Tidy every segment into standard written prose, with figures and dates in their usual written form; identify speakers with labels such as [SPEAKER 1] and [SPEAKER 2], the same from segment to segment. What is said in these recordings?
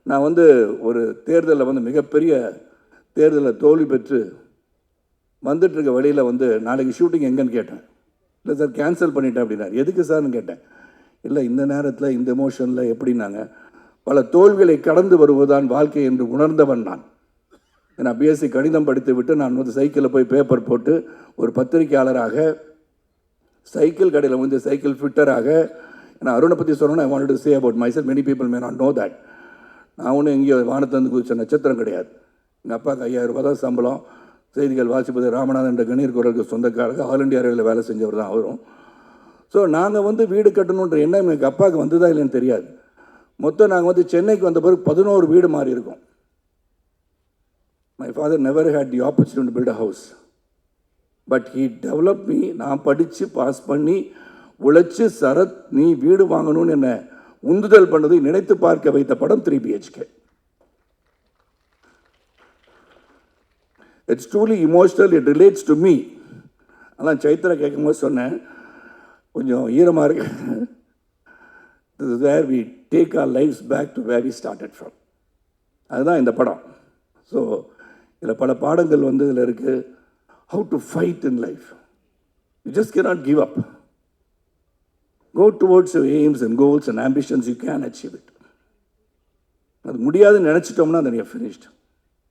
[SPEAKER 1] நான் வந்து ஒரு தேர்தலில் வந்து மிகப்பெரிய தேர்தலில் தோல்வி பெற்று வந்துட்டுருக்க வழியில் வந்து நாளைக்கு ஷூட்டிங் எங்கேன்னு கேட்டேன். இல்லை சார் கேன்சல் பண்ணிட்டேன் அப்படின்னாரு. எதுக்கு சார்னு கேட்டேன். இல்லை இந்த நேரத்தில் இந்த எமோஷனில் எப்படின்னாங்க, பல தோல்விகளை கடந்து வருவதுதான் வாழ்க்கை என்று உணர்ந்தவன் நான். நான் பிஎஸ்சி கணிதம் படித்து விட்டு நான் வந்து சைக்கிளில் போய் பேப்பர் போட்டு ஒரு பத்திரிகையாளராக சைக்கிள் கடையில் வந்து சைக்கிள் ஃபிட்டராக நான் அருணை பற்றி சொல்லணும்னா I want to say about my self. Many people may not know that. நான் ஒன்றும் எங்கேயோ வானத்தந்து குதிச்ச நட்சத்திரம் கிடையாது. எங்கள் அப்பாவுக்கு 5000 ரூபா தான் சம்பளம். செய்திகள் வாசிப்பது ராமநாதன் என்ற கணீர் குரலுக்கு சொந்தக்காரங்க, ஆல் இண்டியா ரேடியோவில் வேலை செஞ்சவர் தான் அவரும். ஸோ நாங்கள் வந்து வீடு கட்டணுன்ற எண்ணம் எங்கள் அப்பாவுக்கு வந்ததா இல்லைன்னு தெரியாது. மொத்தம் நாங்கள் வந்து சென்னைக்கு வந்த பிறகு 11 வீடு மாறி இருக்கோம். My father never had the opportunity to build a house, but he develop me. நான் படித்து பாஸ் பண்ணி உழைச்சி சரத் நீ வீடு வாங்கணும்னு என்ன உந்துதல் பண்ணதை நினைத்து பார்க்க வைத்த படம் 3 BHK. It's truly emotional, it relates to me. அதான் சைத்ரா கேட்கும்போது சொன்னேன், கொஞ்சம் ஈரமாக இருக்கு. This is where we take our lives back to where we started from. அதுதான் இந்த படம். ஸோ இதில் பல பாடங்கள் வந்து இதில் இருக்குது. How to fight in life. You just cannot give up. Go towards your aims and goals and ambitions, you can achieve it. அது முடியாதுன்னு நினச்சிட்டோம்னா then you're finished.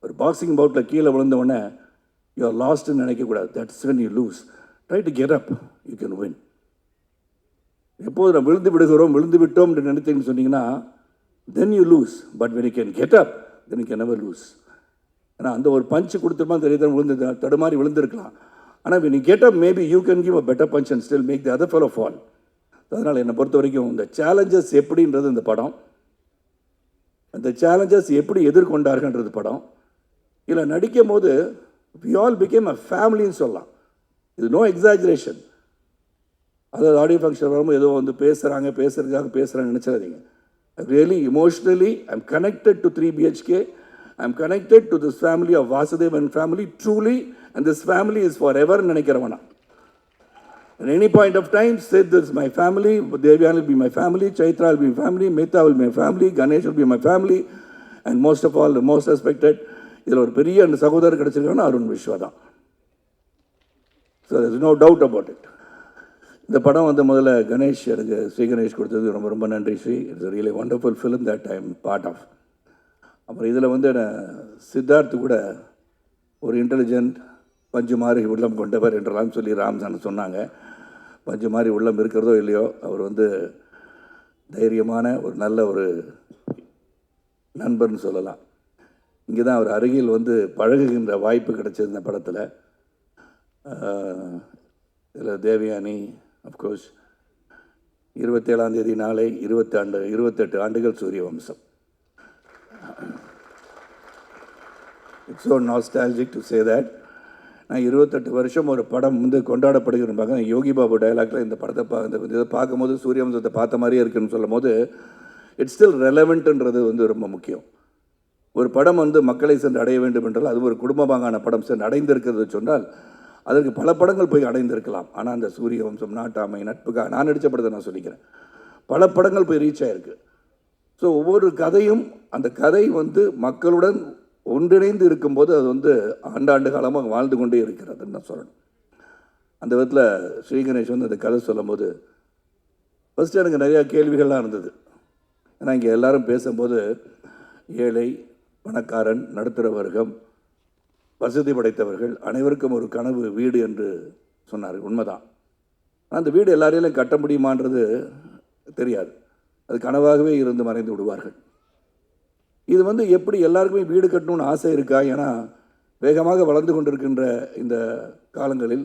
[SPEAKER 1] ஒரு பாக்ஸிங் பவுட்டில் கீழே விழுந்தவொடனே you are lost நினைக்கக்கூடாது. That's when you lose. Try to get up, you can win. எப்போது நம்ம விழுந்து விட்டோம் என்று நினைத்தீங்கன்னு சொன்னீங்கன்னா then you lose. But when you can get up, then you can never lose. ஏன்னா அந்த ஒரு பஞ்சு கொடுத்துருமா தெரியுது, தடுமாறி விழுந்திருக்கலாம். ஆனால் when you get up, maybe you can give a better punch and still make the other fellow fall. அதனால் என்னை பொறுத்த வரைக்கும் இந்த சேலஞ்சஸ் எப்படின்றது இந்த படம், அந்த சேலஞ்சஸ் எப்படி எதிர்கொண்டார்கள்ன்றது படம். இதில் நடிக்கும் போது we all became a ஃபேமிலின்னு சொல்லலாம். இது நோ எக்ஸாஜரேஷன். அதாவது ஆடியோ ஃபங்க்ஷன் வரும்போது ஏதோ வந்து பேசுகிறதுக்காக பேசுகிறான்னு நினச்சிடாதீங்க. Really emotionally I am connected to 3 BHK. I am connected to this family of Vasudevan family truly, and this family is forever நினைக்கிறவனா. At any point of time, say this is my family, Devyani will be my family, Chaitra will be my family, Mehta will be my family, Ganesh will be my family, and most of all, the most respected, இதில் ஒரு பெரிய அந்த சகோதரர் கிடைச்சிருக்காங்கன்னா அருண் விஸ்வா தான். So there is no doubt about it. இந்த படம் வந்து முதல்ல கணேஷ் எனக்கு ஸ்ரீ கணேஷ் கொடுத்தது ரொம்ப ரொம்ப நன்றி Sri. It's really wonderful film that I am part of. அப்புறம் இதில் வந்து சித்தார்த்து கூட ஒரு இன்டெலிஜென்ட் பஞ்சு மாதிரி உள்ளம் கொண்டவர் என்றெல்லாம் சொல்லி ராம்சான் சொன்னாங்க. பஞ்சு மாதிரி உள்ளம் இருக்கிறதோ இல்லையோ, அவர் வந்து தைரியமான ஒரு நல்ல ஒரு நண்பர்னு சொல்லலாம். இங்கே தான் அவர் அருகில் வந்து பழகுகின்ற வாய்ப்பு கிடைச்சது இந்த படத்தில். இதில் தேவயானி அஃப்கோர்ஸ் 27ஆம் தேதி நாளை 28 ஆண்டுகள் சூரிய வம்சம். It's so nostalgic to say that. நான் 28 வருஷம் ஒரு படம் வந்து கொண்டாடப்படுகிறேன். பார்க்க யோகி பாபு டைலாக்ல இந்த படத்தை இதை பார்க்கும்போது சூரிய வம்சத்தை பார்த்த மாதிரியே இருக்குன்னு சொல்லும் போது இட்ஸ் ஸ்டில் ரெலவெண்ட்ன்றது வந்து ரொம்ப முக்கியம். ஒரு படம் வந்து மக்களை சென்று அடைய வேண்டும் என்றால் அது ஒரு குடும்பமாகான படம் சென்று அடைந்திருக்கிறது சொன்னால் அதற்கு பல படங்கள் போய் அடைந்திருக்கலாம். ஆனால் அந்த சூரிய வம்சம், நாட்டாமை, நட்புக்காக நான் நடித்த படத்தை நான் சொல்லிக்கிறேன், பல படங்கள் போய் ரீச் ஆகிருக்கு. ஸோ ஒவ்வொரு கதையும் அந்த கதை வந்து மக்களுடன் ஒன்றிணைந்து இருக்கும்போது அது வந்து ஆண்டாண்டு காலமாக வாழ்ந்து கொண்டே இருக்கிறதுன்னு நான் சொல்லணும். அந்த விதத்தில் ஸ்ரீ கணேஷ் வந்து அந்த கதை சொல்லும் போது ஃபஸ்ட்டு எனக்கு நிறையா கேள்விகள்லாம் இருந்தது. ஏன்னா இங்கே எல்லோரும் பேசும்போது ஏழை, பணக்காரன், நடுத்தர வர்க்கம், வசதி படைத்தவர்கள் அனைவருக்கும் ஒரு கனவு வீடு என்று சொன்னார். உண்மைதான். ஆனால் அந்த வீடு எல்லாரையும் கட்ட முடியுமான்றது தெரியாது. அது கனவாகவே இருந்து மறைந்து விடுவார்கள். இது வந்து எப்படி எல்லாருக்குமே வீடு கட்டணும்னு ஆசை இருக்கா? ஏன்னா வேகமாக வளர்ந்து கொண்டிருக்கின்ற இந்த காலங்களில்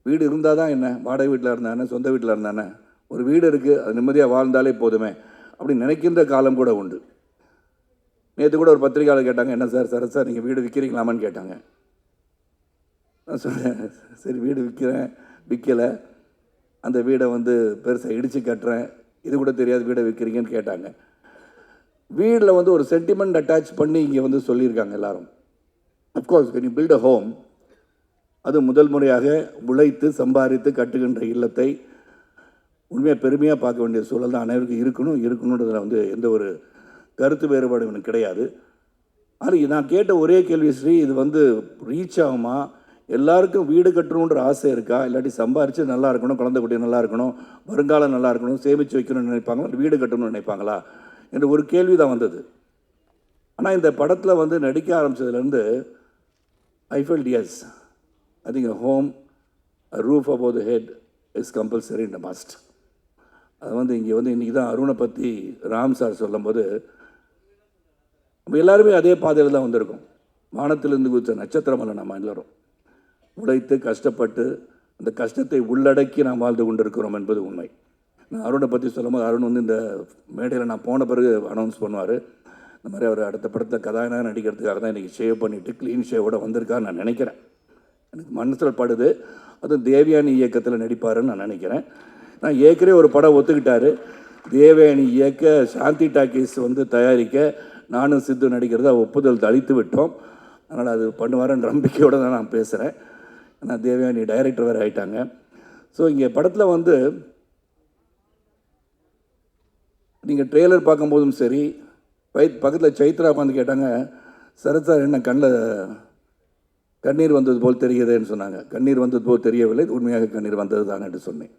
[SPEAKER 1] வீடு இருந்தால் தான் என்ன, வாடகை வீட்டில் இருந்தானே, சொந்த வீட்டில் இருந்தானே, ஒரு வீடு இருக்குது அது நிம்மதியாக வாழ்ந்தாலே போதுமே அப்படின்னு நினைக்கின்ற காலம் கூட உண்டு. நேற்று கூட ஒரு பத்திரிகையாளர் கேட்டாங்க, என்ன சார் சரத் சார் நீங்கள் வீடு விற்கிறீங்களாமான்னு கேட்டாங்க. நான் சொன்னேன், சரி வீடு விற்கலை, அந்த வீடை வந்து பெருசாக இடித்து கட்டுறேன், இது கூட தெரியாது வீடை விற்கிறீங்கன்னு கேட்டாங்க. வீட்டில் வந்து ஒரு சென்டிமெண்ட் அட்டாச் பண்ணி இங்கே வந்து சொல்லியிருக்காங்க எல்லாரும். Of course when you build a home, அது முதல் முறையாக உழைத்து சம்பாதித்து கட்டுகின்ற இல்லத்தை உண்மையாக பெருமையாக பார்க்க வேண்டிய சூழல் தான் அனைவருக்கும் இருக்கணுன்றதில் வந்து எந்த ஒரு கருத்து வேறுபாடு எனக்கு கிடையாது. ஆனால் நான் கேட்ட ஒரே கேள்வி ஸ்ரீ, இது வந்து ரீச் ஆகுமா? எல்லாருக்கும் வீடு கட்டணுன்ற ஆசை இருக்கா? இல்லாட்டி சம்பாரித்து நல்லா இருக்கணும், குழந்தை குட்டி நல்லா இருக்கணும், வருங்காலம் நல்லா இருக்கணும், சேமித்து வைக்கணும்னு நினைப்பாங்களா, வீடு கட்டணும்னு நினைப்பாங்களா என்ற ஒரு கேள்வி தான் வந்தது. ஆனால் இந்த படத்தில் வந்து நடிக்க ஆரம்பித்ததுலேருந்து I felt as, I think home, roof above the head is compulsory in the must. அது வந்து இங்கே வந்து இன்றைக்கி தான் அருணை பற்றி ராம் சார் சொல்லும்போது நம்ம எல்லாருமே அதே பாதையில் தான் வந்திருக்கோம். வானத்திலிருந்து குதித்த நட்சத்திரம் அல்ல நம்ம எல்லோரும். உழைத்து கஷ்டப்பட்டு அந்த கஷ்டத்தை உள்ளடக்கி நாம் வாழ்ந்து கொண்டிருக்கிறோம் என்பது உண்மை. நான் அருணை பற்றி சொல்லும்போது அருண் வந்து இந்த மேடையில் நான் போன பிறகு அனௌன்ஸ் பண்ணுவார். இந்த மாதிரி அவர் அடுத்த படத்தில் கதாநாயகனாக நடிக்கிறதுக்காக தான் இன்றைக்கி ஷேவ் பண்ணிவிட்டு க்ளீன் ஷேவோடு வந்திருக்கான்னு நான் நினைக்கிறேன். எனக்கு மனசில் படுது. அதுவும் தேவயானி இயக்கத்தில் நடிப்பாருன்னு நான் நினைக்கிறேன். நான் ஏற்கனவே ஒரு படம் ஒத்துக்கிட்டார். தேவயானி இயக்க, சாந்தி டாக்கீஸ் வந்து தயாரிக்க, நானும் சித்து நடிக்கிறத ஒப்புதல் அளித்து விட்டோம். அதனால் அது பண்ணுவாருன்ற நம்பிக்கையோடு தான் நான் பேசுகிறேன். ஆனால் தேவயானி டைரக்டர் வேறு ஆகிட்டாங்க. ஸோ இங்கே படத்தில் வந்து நீங்கள் ட்ரெய்லர் பார்க்கும்போதும் சரி, பக்கத்தில் சைத்ரா உட்காந்து கேட்டாங்க, சரத் சார் என்ன கண்ணில் கண்ணீர் வந்தது போல் தெரியுதுன்னு சொன்னாங்க. கண்ணீர் வந்தது போல் தெரியவில்லை, உண்மையாக கண்ணீர் வந்தது தான் என்று சொன்னேன்.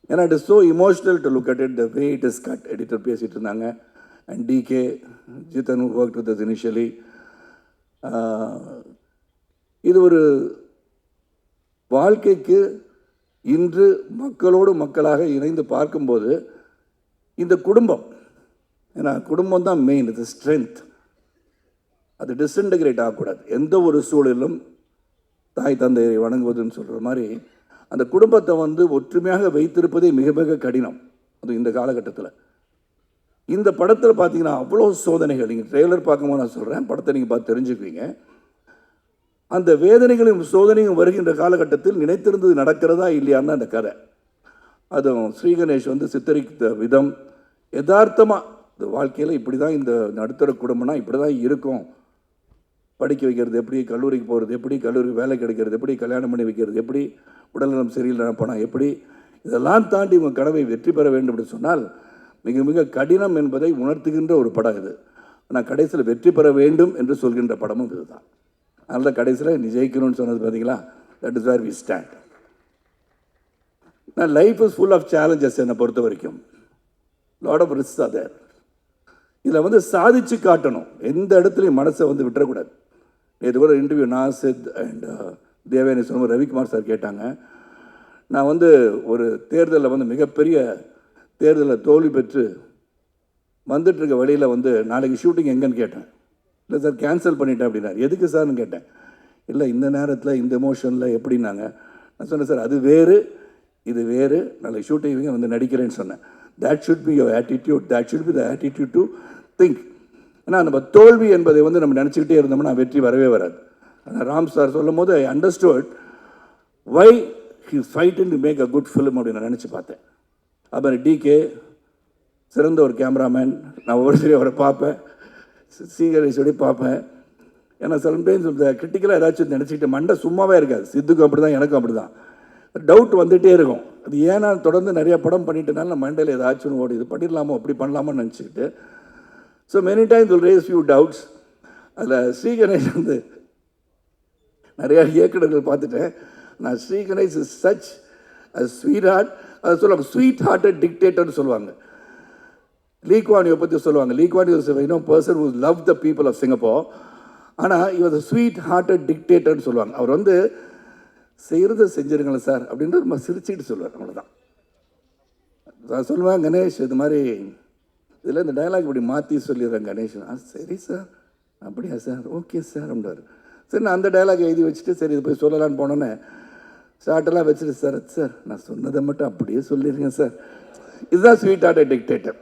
[SPEAKER 1] ஏன்னா it is so emotional to look at it, the way it is cut. Editor பேசிகிட்டு இருந்தாங்க. And DK Jithan work with initially. இது ஒரு வாழ்க்கைக்கு இன்று மக்களோடு மக்களாக இணைந்து பார்க்கும்போது இந்த குடும்பம், ஏன்னா குடும்பம் தான் மெயின், இது ஸ்ட்ரென்த். அது டிஸ்இன்டகிரேட் ஆகக்கூடாது. எந்த ஒரு சூழலும் தாய் தந்தையை வணங்குவதுன்னு சொல்கிற மாதிரி அந்த குடும்பத்தை வந்து ஒற்றுமையாக வைத்திருப்பதே மிக மிக கடினம். அது இந்த காலகட்டத்தில். இந்த படத்தில் பார்த்தீங்கன்னா அவ்வளோ சோதனைகள். நீங்கள் ட்ரெய்லர் பார்க்கும்போது நான் சொல்கிறேன், படத்தை நீங்கள் பார்த்து தெரிஞ்சுக்குவீங்க. அந்த வேதனைகளும் சோதனையும் வருகின்ற காலகட்டத்தில் நினைத்திருந்தது நடக்கிறதா இல்லையான்னு அந்த கதை. அதுவும் ஸ்ரீகணேஷ் வந்து சித்தரித்த விதம் யதார்த்தமாக, இந்த வாழ்க்கையில் இப்படி தான், இந்த நடுத்தர குடும்பம்னா இப்படி தான் இருக்கும். படிக்க வைக்கிறது எப்படி, கல்லூரிக்கு போகிறது எப்படி, கல்லூரிக்கு வேலை கிடைக்கிறது எப்படி, கல்யாணம் பண்ணி வைக்கிறது எப்படி, உடல்நலம் சரியில்லை போனால் எப்படி, இதெல்லாம் தாண்டி உங்கள் கனவை வெற்றி பெற வேண்டும் என்று சொன்னால் மிக மிக கடினம் என்பதை உணர்த்துகின்ற ஒரு படம் இது. ஆனால் கடைசியில் வெற்றி பெற வேண்டும் என்று சொல்கின்ற படமும் இதுதான். அதனால கடைசியில் நீ ஜெயிக்கணும்னு சொன்னது பார்த்தீங்களா, that is where we stand. நான் life is full of challenges. என்னை பொறுத்த வரைக்கும் lot of risk are there. இதில் வந்து சாதிச்சு காட்டணும், எந்த இடத்துலையும் மனசை வந்து விட்டுறக்கூடாது. இது கூட இன்டர்வியூ நாசித் அண்ட் தேவயானி சொன்ன ரவிக்குமார் சார் கேட்டாங்க. நான் வந்து ஒரு தேர்தலில் வந்து மிகப்பெரிய தேர்தலில் தோல்வி பெற்று வந்துட்டுருக்க வழியில் வந்து நாளைக்கு ஷூட்டிங் எங்கேன்னு கேட்டேன். இல்லை சார் கேன்சல் பண்ணிட்டேன் அப்படின்னாரு. எதுக்கு சார்னு கேட்டேன். இல்லை இந்த நேரத்தில் இந்த எமோஷனில் எப்படின்னாங்க. நான் சொன்னேன் சார் அது வேறு இது வேறு, நாளைக்கு ஷூட்டிங் வந்து நடிக்கிறேன்னு சொன்னேன். that should be your attitude, that should be the attitude to think. ஏன்னா நம்ம தோல்வி என்பதை வந்து நம்ம நினச்சிக்கிட்டே இருந்தோம்னா வெற்றி வரவே வராது. ஆனால் ராம் சார் சொல்லும் போது I understood why he is fighting to make a good film அப்படின்னு நான் நினச்சி பார்த்தேன். அப்புறம் டிகே சிறந்த ஒரு கேமராமேன், நான் ஒவ்வொரு சரி அவரை பார்ப்பேன், சீகரேஷோடய பார்ப்பேன். ஏன்னா சம்டைம்ஸ் இந்த கிரிட்டிக்கலாக ஏதாச்சும் நினச்சிக்கிட்டு மண்டை சும்மாவே இருக்காது. சித்துக்கும் அப்படி தான், எனக்கும் அப்படி தான். டவுட் வந்துகிட்டே இருக்கும். அது ஏன்னா தொடர்ந்து நிறைய படம் பண்ணிட்டனால நம்ம மண்டையில் ஏதாச்சும் ஓடி இது பண்ணிடலாமோ அப்படி பண்ணலாமோன்னு நினச்சிக்கிட்டு so many times will raise few doubts. அதில் ஸ்ரீகணேஷ் வந்து நிறையா இயக்குநர்கள் பார்த்துட்டேன். நான் Sriganesh is such a sweet heart. அதை சொல்லுவாங்க ஸ்வீட் ஹார்ட்டட் டிக்டேட்டர்னு சொல்லுவாங்க. லீ குவான் யூ பற்றி சொல்லுவாங்க. Lee Kuan Yew person who love the people of Singapore. ஆனால் இவர் ஸ்வீட் ஹார்ட்டட் டிக்டேட்டர்னு சொல்லுவாங்க. அவர் வந்து செய்கிறத செஞ்சுருங்களேன் சார் அப்படின்ட்டு நம்ம சிரிச்சுக்கிட்டு சொல்லுவார். அவ்வளோதான். நான் சொல்லுவேன் கணேஷ் இது மாதிரி இதில் இந்த டைலாக் இப்படி மாற்றி சொல்லிடுறேன் கணேஷ். சரி சார் அப்படியா சார் ஓகே சார் அப்படின்றார். சரி நான் அந்த டைலாக் எழுதி வச்சுட்டு சரி இது போய் சொல்லலான்னு போனோன்னே ஷார்ட்டெல்லாம் வச்சுட்டு சார் சார் நான் சொன்னதை மட்டும் அப்படியே சொல்லிடுறேன் சார். இதுதான் ஸ்வீட் ஹார்ட்டட் டிக்டேட்டர்.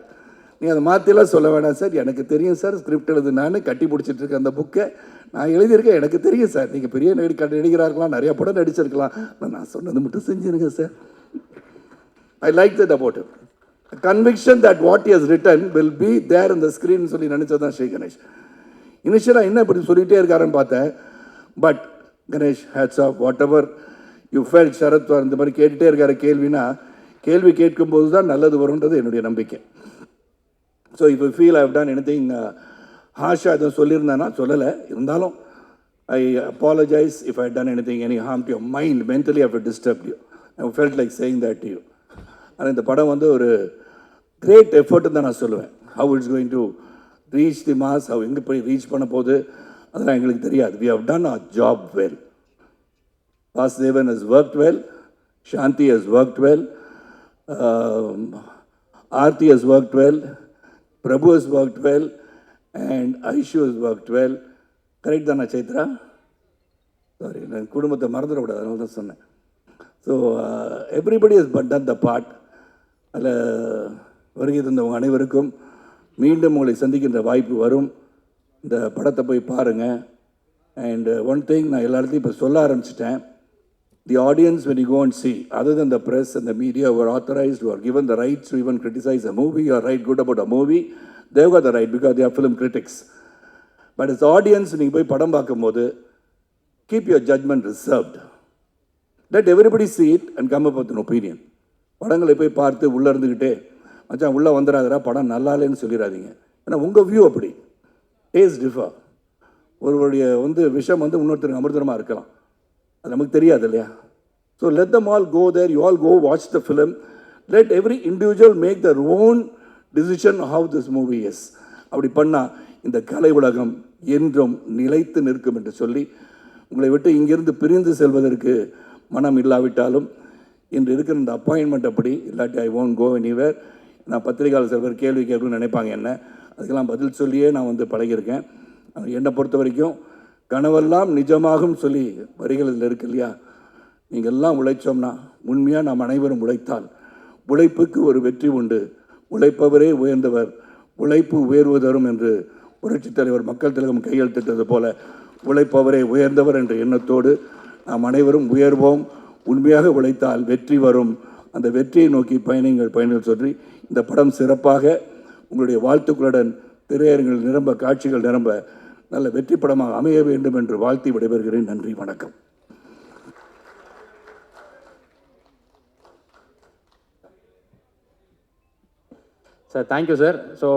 [SPEAKER 1] நீங்கள் அதை மாற்றிலாம் சொல்ல வேணாம் சார், எனக்கு தெரியும் சார், ஸ்கிரிப்ட் எழுது நான் கட்டி பிடிச்சிட்ருக்கேன் அந்த புக்கை நான் எழுதியிருக்கேன், எனக்கு தெரியும் சார், நீங்கள் பெரிய நடிகராக இருக்கலாம், நிறையா படம் நடிச்சிருக்கலாம், நான் சொன்னது மட்டும் செஞ்சுருங்க sir. I like that about it. Conviction that what he has written will be there in the screen சொல்லி நினச்சது தான் ஸ்ரீ கணேஷ். இனிஷியலாக என்ன இப்படி சொல்லிகிட்டே இருக்காருன்னு பார்த்தேன். But Ganesh hats off whatever you felt. Sarath இந்த மாதிரி கேட்டுகிட்டே இருக்காரு கேள்வினா கேள்வி கேட்கும்போது தான் நல்லது வரும்ன்றது என்னுடைய நம்பிக்கை. ஸோ இப்போ feel I have done anything harsh எதுவும் சொல்லியிருந்தேன்னா சொல்லலை, இருந்தாலும் I apologise if I done anything any harm to your mind, mentally I have disturb you. I felt like saying that to you. ஆனால் இந்த படம் வந்து ஒரு கிரேட் எஃபர்ட்னு தான் நான் சொல்லுவேன். How it's going to reach the mass, how எங்கே போய் ரீச் பண்ண போகுது அதெல்லாம் எங்களுக்கு தெரியாது. We have done our job well. Vasudevan has worked well, Shanti has worked well, Aarti has worked well, Prabhu has worked well, and Aishu has worked well. Correct தானா Chaitra? Sorry, நான் குடும்பத்தை மறந்துடக்கூடாது, அதனால தான் சொன்னேன். So everybody has done the part. அதில் வருகை தந்தவங்க அனைவருக்கும் மீண்டும் உங்களை சந்திக்கின்ற வாய்ப்பு வரும். இந்த படத்தை போய் பாருங்கள். அண்ட் ஒன் திங் நான் எல்லா இடத்தையும் இப்போ சொல்ல ஆரம்பிச்சிட்டேன். The audience, when you go and see, other than the press and the media who are authorized, who are given the rights to even criticize a movie or write good about a movie, they've got the right because they are film critics. But as audience, நீங்கள் போய் படம் பார்க்கும்போது keep your judgment reserved. Let everybody see it and come up with an opinion. படங்களை போய் பார்த்து உள்ளே இருந்துக்கிட்டே மச்சான் உள்ளே வந்துடாதரா படம் நல்லா இல்லைன்னு சொல்லிடாதீங்க. ஏன்னா உங்கள் வியூ அப்படி, டேஸ்ட் டிஃபர். ஒருவருடைய விஷம் இன்னொருத்தருக்கு அமிர்தமாக இருக்கலாம், அது நமக்கு தெரியாது இல்லையா? So let them all go there, you all go watch the film, let every individual make their own decision how this movie is. அப்படி பண்ணால் இந்த கலை உலகம் என்றும் நிலைத்து நிற்கும் என்று சொல்லி, உங்களை விட்டு இங்கிருந்து பிரிந்து செல்வதற்கு மனம் இல்லாவிட்டாலும் இன்று இருக்கிற இந்த அப்பாயின்மெண்ட் அப்படி இல்லாட்டி ஐ ஓன்ட் கோ எனிவேர். நான் பத்திரிகையாளர் சில பேர் கேள்வி கேட்கணும்னு நினைப்பாங்க என்ன, அதுக்கெல்லாம் பதில் சொல்லியே நான் பழகியிருக்கேன். என்னை பொறுத்த வரைக்கும் கனவெல்லாம் நிஜமாகும் சொல்லி வரிகள் இதில் இருக்கு இல்லையா? நீங்கள் எல்லாம் உழைச்சோம்னா, உண்மையாக நாம் அனைவரும் உழைத்தால் உழைப்புக்கு ஒரு வெற்றி உண்டு. உழைப்பவரே உயர்ந்தவர், உழைப்பு உயர்வு தரும் என்று புரட்சித் தலைவர் மக்கள் திலகம் கையெழுத்திட்டது போல உழைப்பவரே உயர்ந்தவர் என்ற எண்ணத்தோடு நாம் அனைவரும் உயர்வோம். உண்மையாக உழைத்தால் வெற்றி வரும். அந்த வெற்றியை நோக்கி பயணிகள் சொல்லி இந்த படம் சிறப்பாக உங்களுடைய வாழ்த்துக்களுடன் திரையரங்கில் நிரம்ப, காட்சிகள் நிரம்ப நல்ல வெற்றி படமாக அமைய வேண்டும் என்று வாழ்த்தி விடைபெறுகிறேன். நன்றி, வணக்கம்.
[SPEAKER 2] Sir, thank you sir. ஸோ